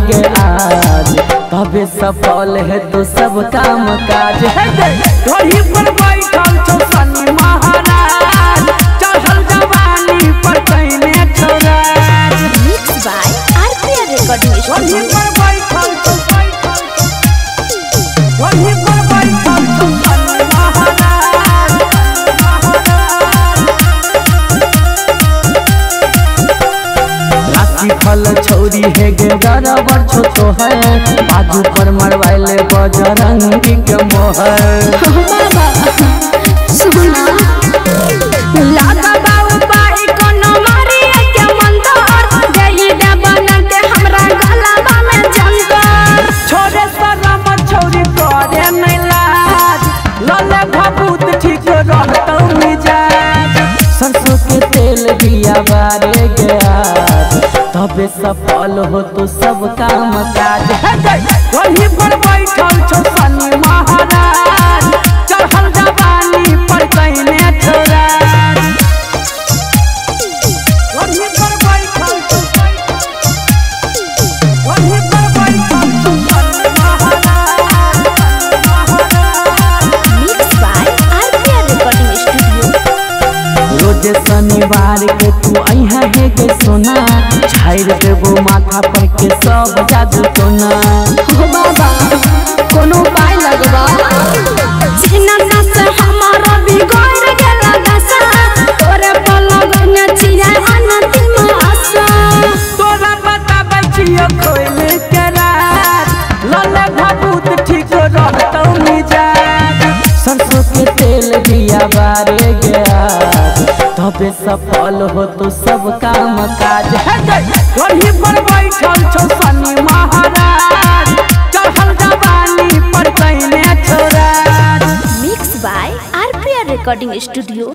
गे आज, तबे सफल है तो सब काम काज है। ढोली पर बैठल छौ शनि महाराज, चढ़ल जवानी पर कइने छोराज। Mix by RPR recording studio. ढोली पर बैठल छौ शनि महाराज। राशि फल छौरी है गे गरबर छोटो है, बाजू पर मरवाइले बजरंगी के मोहर। सरसों के तेल दिया बारे गया, तबे सफल हो तो सब काम काज है। ढोली पर बैठल छौ शनि महाराज, चढ़ल जवानी पर कइने छोराज। ढोली पर बैठल छौ, ढोली पर बैठल छौ Shani Maharaj. Mix by RPR recording studio. रोज शनिवार के तू अइहा है के सोना, झाड़ देबो माथा पर के सब जादू टोना। हो बाबा कोनो उपाय लगवा, जिना से हमारा बिगड़ गेला दशा, तोरे पलग न चिया अंतिम आशा। तोरा बताबै छियो खोल के राज, लले भभूत ठीक रहतौ मिजाज। सरसों के तेल दिया बारे गया, तबे सफल हो तो सब काम काज है। ढोली पर बैठल छौ शनि महाराज, चढ़ल जवानी पर कइने छोराज। Mix by RPR recording studio.